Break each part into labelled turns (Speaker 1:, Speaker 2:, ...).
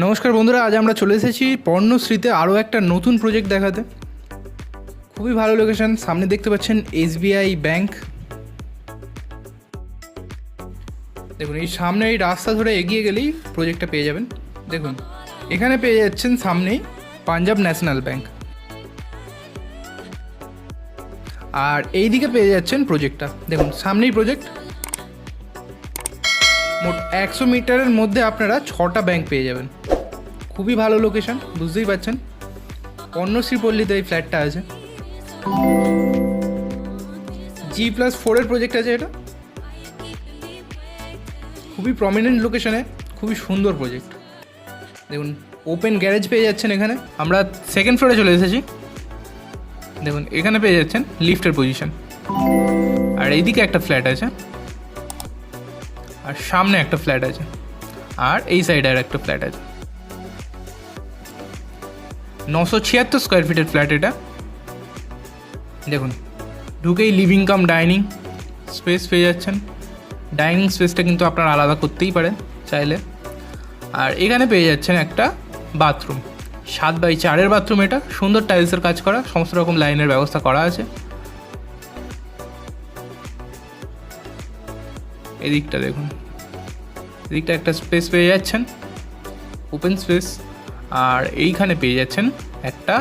Speaker 1: নমস্কার বন্ধুরা, আজ আমরা চলে এসেছি পর্ণশ্রীতে আরও একটা নতুন প্রজেক্ট দেখাতে। খুবই ভালো লোকেশন, সামনে দেখতে পাচ্ছেন SBI ব্যাংক। দেখুন এই সামনে এই রাস্তা ধরে এগিয়ে গেলেই প্রজেক্টটা পেয়ে যাবেন। দেখুন এখানে পেয়ে যাচ্ছেন সামনেই পাঞ্জাব ন্যাশনাল ব্যাংক, আর এই দিকে পেয়ে যাচ্ছেন প্রজেক্টটা। দেখুন সামনেই প্রজেক্ট। মোট 100 মিটারের মধ্যে আপনারা 6টা ব্যাংক পেয়ে যাবেন। খুবই ভালো লোকেশন, বুঝতেই পারছেন। পর্ণশ্রী পল্লীতে এই ফ্ল্যাটটা আছে। G+4 এর প্রজেক্ট আছে এটা। খুবই প্রমিনেন্ট লোকেশনে, খুবই সুন্দর প্রজেক্ট। দেখুন ওপেন গ্যারেজ পেয়ে যাচ্ছেন এখানে। আমরা সেকেন্ড ফ্লোরে চলে এসেছি। দেখুন এখানে পেয়ে যাচ্ছেন লিফটের পজিশন, আর এইদিকে একটা ফ্ল্যাট আছে, আর সামনে একটা ফ্ল্যাট আছে, আর এই সাইডে আর একটা ফ্ল্যাট আছে। 976 স্কোয়ার ফিটের ফ্ল্যাট এটা। দেখুন ঢুকেই লিভিং কাম ডাইনিং স্পেস পেয়ে যাচ্ছেন। ডাইনিং স্পেসটা কিন্তু আপনারা আলাদা করতেই পারেন চাইলে। আর এখানে পেয়ে যাচ্ছেন একটা বাথরুম, 7x4 এর বাথরুম। এটা সুন্দর টাইলসের কাজ করা, সমস্ত রকম লাইনের ব্যবস্থা করা আছে। এদিকটা দেখুন, এদিকটা একটা স্পেস পেয়ে যাচ্ছেন, ওপেন স্পেস। আর এইখানে পেয়ে যাচ্ছেন একটা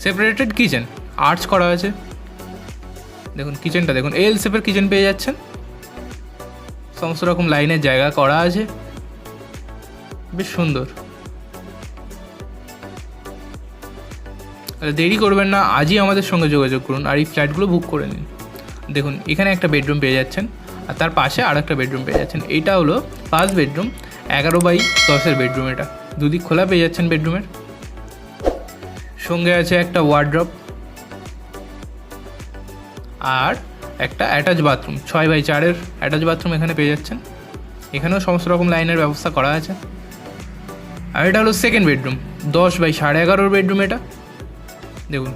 Speaker 1: সেপারেটেড কিচেন, আর্চ করা আছে। দেখুন কিচেনটা দেখুন, এল শেপের কিচেন পেয়ে যাচ্ছেন, সমস্ত রকম লাইনের জায়গা করা আছে, বেশ সুন্দর। দেরি করবেন না, আজই আমাদের সঙ্গে যোগাযোগ করুন আর এই ফ্ল্যাটগুলো বুক করে নিন। দেখুন এখানে একটা বেডরুম পেয়ে যাচ্ছেন, আর তার পাশে আর একটা বেডরুম পেয়ে যাচ্ছেন। এইটা হলো 5 বেডরুম, 11x10 বেডরুম। এটা দুদিক খোলা পেয়ে যাচ্ছেন বেডরুমের। সঙ্গে আছে একটা ওয়ার্ড্রপ আর একটা অ্যাটাচ বাথরুম, 6x4 এর অ্যাটাচ বাথরুম এখানে পেয়ে যাচ্ছেন। এখানেও সমস্ত রকম লাইনের ব্যবস্থা করা আছে। আর এটা হলো সেকেন্ড বেডরুম, 10x11.5 বেডরুম এটা। দেখুন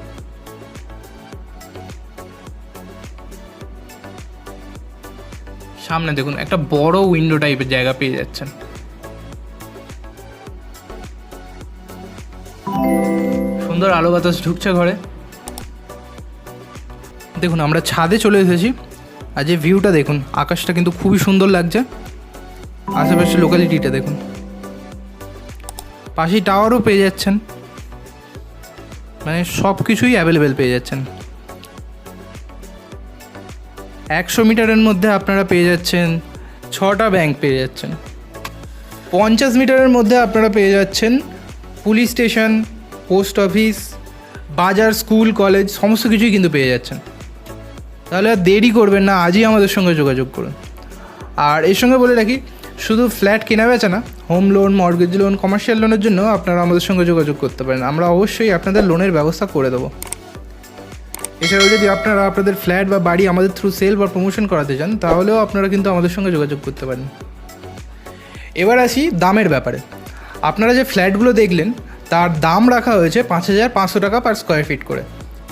Speaker 1: সামনে দেখুন একটা বড় উইন্ডো টাইপের জায়গা পেয়ে যাচ্ছেন। সুন্দর আলো বাতাস ঢুকছে ঘরে। দেখুন আমরা ছাদে চলে এসেছি, আর যে ভিউটা দেখুন, আকাশটা কিন্তু খুবই সুন্দর লাগছে। আশেপাশে লোকালিটিটা দেখুন, পাশেই টাওয়ারও পেয়ে যাচ্ছেন, মানে সব কিছুই অ্যাভেলেবেল পেয়ে যাচ্ছেন। 100 মিটারের মধ্যে আপনারা পেয়ে যাচ্ছেন 6টা ব্যাংক পেয়ে যাচ্ছেন। 50 মিটারের মধ্যে আপনারা পেয়ে যাচ্ছেন পুলিশ স্টেশন, পোস্ট অফিস, বাজার, স্কুল, কলেজ, সমস্ত কিছুই কিন্তু পেয়ে যাচ্ছেন। তাহলে আর দেরি করবেন না, আজই আমাদের সঙ্গে যোগাযোগ করুন। আর এর সঙ্গে বলে রাখি, শুধু ফ্ল্যাট কেনা বেচা না, home loan, mortgage loan, commercial লোনের জন্য আপনারা আমাদের সঙ্গে যোগাযোগ করতে পারেন। আমরা অবশ্যই আপনাদের লোনের ব্যবস্থা করে দেবো। এছাড়াও যদি আপনারা আপনাদের ফ্ল্যাট বা বাড়ি আমাদের থ্রু সেল বা প্রমোশন করাতে চান, তাহলেও আপনারা কিন্তু আমাদের সঙ্গে যোগাযোগ করতে পারেন। এবার আসি দামের ব্যাপারে। আপনারা যে ফ্ল্যাটগুলো দেখলেন তার দাম রাখা হয়েছে 5,500 টাকা পার স্কোয়ার ফিট করে।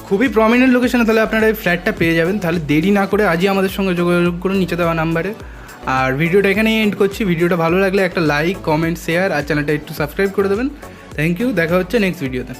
Speaker 1: খুবই প্রমিনেন্ট লোকেশনে তাহলে আপনারা এই ফ্ল্যাটটা পেয়ে যাবেন। তাহলে দেরি না করে আজই আমাদের সঙ্গে যোগাযোগ করুন নিচে দেওয়া নাম্বারে। আর ভিডিওটা এখানেই এন্ড করছি। ভিডিওটা ভালো লাগলে একটা লাইক, কমেন্ট, শেয়ার আর চ্যানেলটা একটু সাবস্ক্রাইব করে দেবেন। থ্যাংক ইউ, দেখা হচ্ছে নেক্সট ভিডিওতে।